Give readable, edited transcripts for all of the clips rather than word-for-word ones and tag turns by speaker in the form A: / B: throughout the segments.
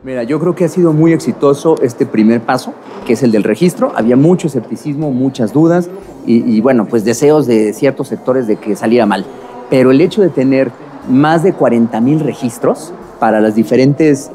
A: Mira, yo creo que ha sido muy exitoso este primer paso, que es el del registro. Había mucho escepticismo, muchas dudas y bueno, pues deseos de ciertos sectores de que saliera mal. Pero el hecho de tener más de 40,000 registros para las diferentes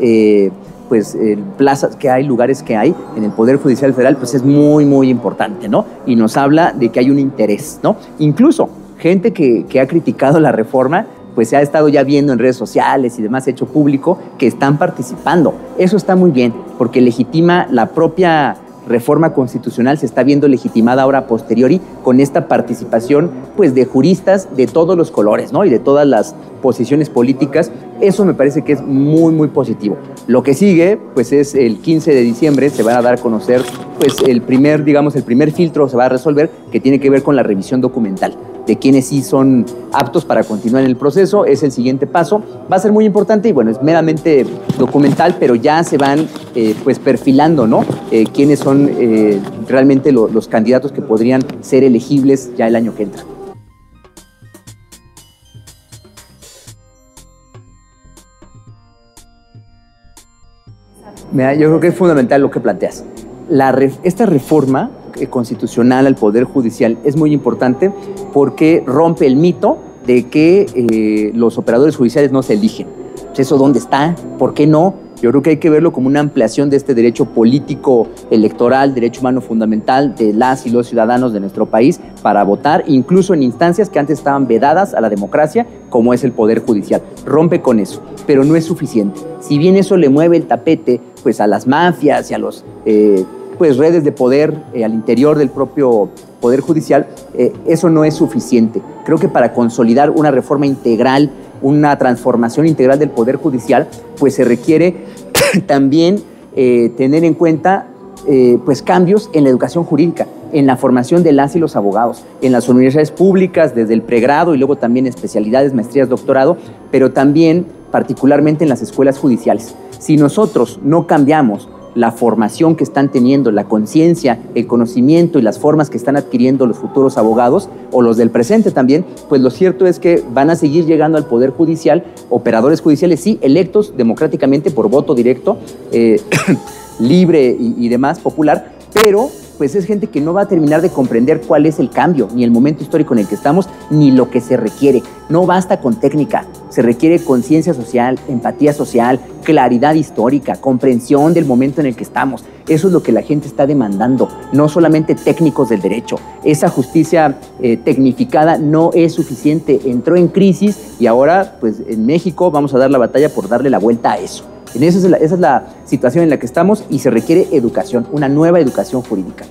A: plazas que hay, lugares que hay en el Poder Judicial Federal, pues es muy, muy importante, ¿no? Y nos habla de que hay un interés, ¿no? Incluso gente que ha criticado la reforma, pues se ha estado ya viendo en redes sociales y demás, hecho público, que están participando. Eso está muy bien, porque legitima la propia reforma constitucional, se está viendo legitimada ahora a posteriori con esta participación pues, de juristas de todos los colores, ¿no? Y de todas las posiciones políticas. Eso me parece que es muy, muy positivo. Lo que sigue, pues es el 15 de diciembre, se va a dar a conocer, pues el primer filtro se va a resolver, que tiene que ver con la revisión documental de quienes sí son aptos para continuar en el proceso. Es el siguiente paso. Va a ser muy importante y bueno, es meramente documental, pero ya se van pues perfilando, ¿no? Quiénes son realmente los candidatos que podrían ser elegibles ya el año que entra. Mira, yo creo que es fundamental lo que planteas. Esta reforma constitucional al Poder Judicial es muy importante porque rompe el mito de que los operadores judiciales no se eligen. ¿Eso dónde está? ¿Por qué no? Yo creo que hay que verlo como una ampliación de este derecho político electoral, derecho humano fundamental de las y los ciudadanos de nuestro país para votar, incluso en instancias que antes estaban vedadas a la democracia, como es el Poder Judicial. Rompe con eso, pero no es suficiente. Si bien eso le mueve el tapete pues, a las mafias y a los redes de poder al interior del propio Poder Judicial, eso no es suficiente. Creo que para consolidar una reforma integral, una transformación integral del Poder Judicial, pues se requiere también tener en cuenta pues cambios en la educación jurídica, en la formación de las y los abogados, en las universidades públicas, desde el pregrado y luego también especialidades, maestrías, doctorado, pero también particularmente en las escuelas judiciales. Si nosotros no cambiamos la formación que están teniendo, la conciencia, el conocimiento y las formas que están adquiriendo los futuros abogados o los del presente también, pues lo cierto es que van a seguir llegando al Poder Judicial operadores judiciales, sí, electos democráticamente por voto directo, libre y demás, popular, pero pues es gente que no va a terminar de comprender cuál es el cambio, ni el momento histórico en el que estamos, ni lo que se requiere. No basta con técnica, se requiere conciencia social, empatía social, claridad histórica, comprensión del momento en el que estamos. Eso es lo que la gente está demandando, no solamente técnicos del derecho. Esa justicia tecnificada no es suficiente, entró en crisis y ahora pues en México vamos a dar la batalla por darle la vuelta a eso. Esa es la situación en la que estamos y se requiere educación, una nueva educación jurídica.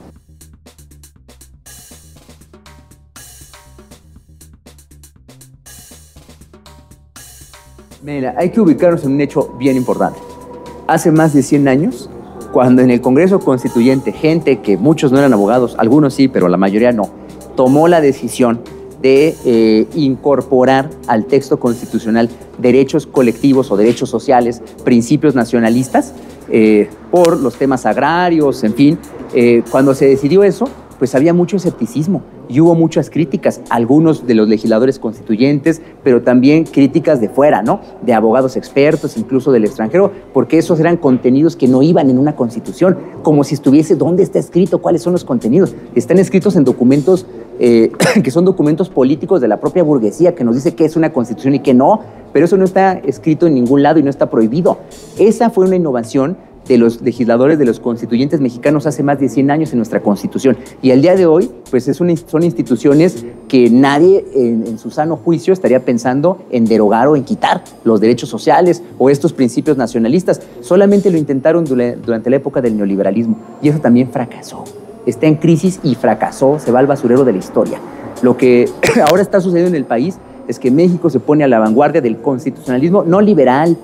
A: Mira, hay que ubicarnos en un hecho bien importante. Hace más de 100 años, cuando en el Congreso Constituyente, gente que muchos no eran abogados, algunos sí, pero la mayoría no, tomó la decisión de incorporar al texto constitucional derechos colectivos o derechos sociales, principios nacionalistas, por los temas agrarios, en fin. Cuando se decidió eso, pues había mucho escepticismo y hubo muchas críticas, algunos de los legisladores constituyentes, pero también críticas de fuera, ¿no? De abogados expertos, incluso del extranjero, porque esos eran contenidos que no iban en una constitución, como si estuviese, ¿dónde está escrito? ¿Cuáles son los contenidos? Están escritos en documentos que son documentos políticos de la propia burguesía, que nos dice qué es una constitución y qué no, pero eso no está escrito en ningún lado y no está prohibido. Esa fue una innovación de los legisladores, de los constituyentes mexicanos hace más de 100 años en nuestra Constitución. Y al día de hoy, pues son instituciones que nadie en su sano juicio estaría pensando en derogar o en quitar los derechos sociales o estos principios nacionalistas. Solamente lo intentaron durante la época del neoliberalismo y eso también fracasó. Está en crisis y fracasó, se va al basurero de la historia. Lo que ahora está sucediendo en el país es que México se pone a la vanguardia del constitucionalismo no liberal,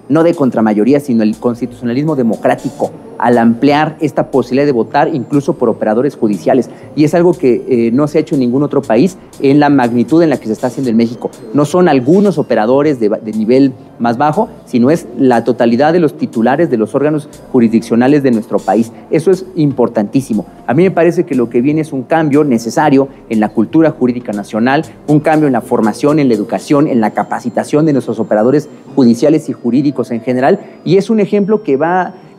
A: no de contramayoría, sino el constitucionalismo democrático, al ampliar esta posibilidad de votar incluso por operadores judiciales. Y es algo que no se ha hecho en ningún otro país en la magnitud en la que se está haciendo en México. No son algunos operadores de nivel más bajo, sino es la totalidad de los titulares de los órganos jurisdiccionales de nuestro país. Eso es importantísimo. A mí me parece que lo que viene es un cambio necesario en la cultura jurídica nacional, un cambio en la formación, en la educación, en la capacitación de nuestros operadores judiciales y jurídicos en general, y es un ejemplo que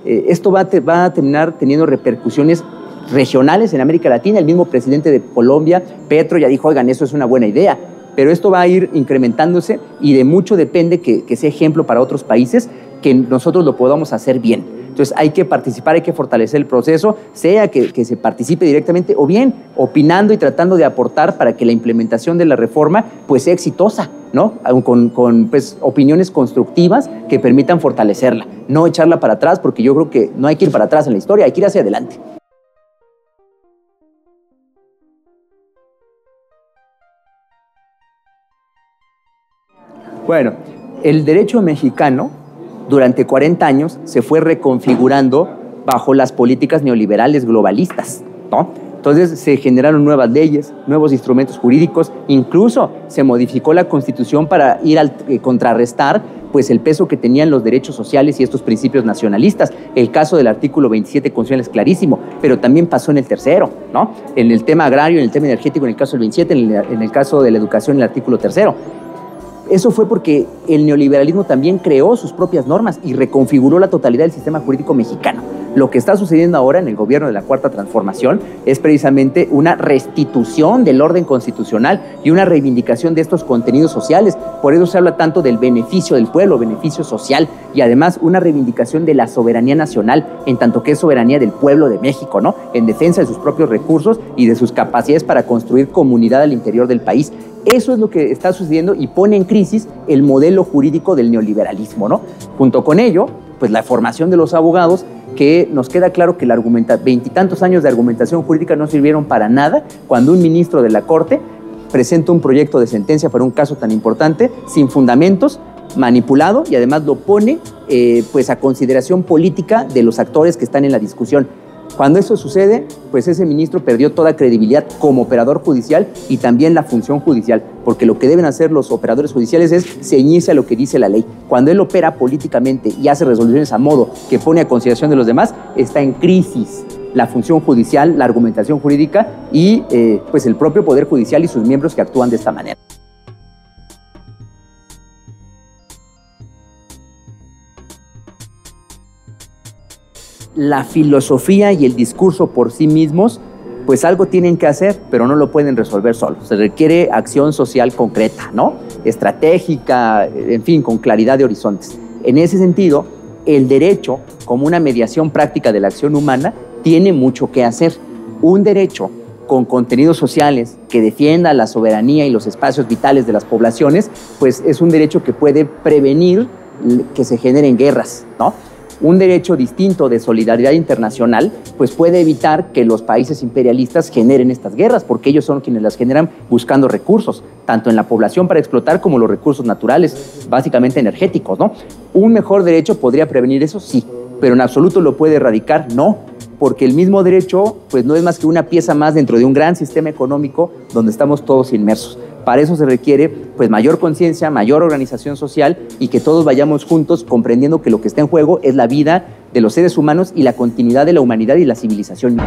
A: esto va a terminar teniendo repercusiones regionales en América Latina. El mismo presidente de Colombia, Petro, ya dijo, oigan, eso es una buena idea, pero esto va a ir incrementándose y de mucho depende que sea ejemplo para otros países, que nosotros lo podamos hacer bien. Entonces hay que participar, hay que fortalecer el proceso, sea que se participe directamente o bien opinando y tratando de aportar para que la implementación de la reforma pues sea exitosa, ¿no? Con pues, opiniones constructivas que permitan fortalecerla, no echarla para atrás, porque yo creo que no hay que ir para atrás en la historia, hay que ir hacia adelante. Bueno, el derecho mexicano durante 40 años se fue reconfigurando bajo las políticas neoliberales globalistas, ¿no? Entonces se generaron nuevas leyes, nuevos instrumentos jurídicos, incluso se modificó la Constitución para ir a contrarrestar pues, el peso que tenían los derechos sociales y estos principios nacionalistas. El caso del artículo 27 constitucional es clarísimo, pero también pasó en el tercero, ¿no? En el tema agrario, en el tema energético, en el caso del 27, en el caso de la educación, en el artículo tercero. Eso fue porque el neoliberalismo también creó sus propias normas y reconfiguró la totalidad del sistema jurídico mexicano. Lo que está sucediendo ahora en el gobierno de la Cuarta Transformación es precisamente una restitución del orden constitucional y una reivindicación de estos contenidos sociales. Por eso se habla tanto del beneficio del pueblo, beneficio social, y además una reivindicación de la soberanía nacional, en tanto que es soberanía del pueblo de México, ¿no? En defensa de sus propios recursos y de sus capacidades para construir comunidad al interior del país. Eso es lo que está sucediendo y pone en crisis el modelo jurídico del neoliberalismo, ¿no? Junto con ello, pues la formación de los abogados, que nos queda claro que veintitantos años de argumentación jurídica no sirvieron para nada cuando un ministro de la Corte presenta un proyecto de sentencia para un caso tan importante, sin fundamentos, manipulado, y además lo pone pues a consideración política de los actores que están en la discusión. Cuando eso sucede, pues ese ministro perdió toda credibilidad como operador judicial y también la función judicial, porque lo que deben hacer los operadores judiciales es ceñirse a lo que dice la ley. Cuando él opera políticamente y hace resoluciones a modo que pone a consideración de los demás, está en crisis la función judicial, la argumentación jurídica y pues el propio Poder Judicial y sus miembros que actúan de esta manera. La filosofía y el discurso por sí mismos, pues algo tienen que hacer, pero no lo pueden resolver solos. Se requiere acción social concreta, ¿no? Estratégica, en fin, con claridad de horizontes. En ese sentido, el derecho, como una mediación práctica de la acción humana, tiene mucho que hacer. Un derecho con contenidos sociales que defienda la soberanía y los espacios vitales de las poblaciones, pues es un derecho que puede prevenir que se generen guerras, ¿no? Un derecho distinto de solidaridad internacional, pues puede evitar que los países imperialistas generen estas guerras, porque ellos son quienes las generan buscando recursos, tanto en la población para explotar como los recursos naturales, básicamente energéticos, ¿no? ¿Un mejor derecho podría prevenir eso? Sí, pero en absoluto lo puede erradicar, no, porque el mismo derecho pues no es más que una pieza más dentro de un gran sistema económico donde estamos todos inmersos. Para eso se requiere pues mayor conciencia, mayor organización social y que todos vayamos juntos comprendiendo que lo que está en juego es la vida de los seres humanos y la continuidad de la humanidad y la civilización.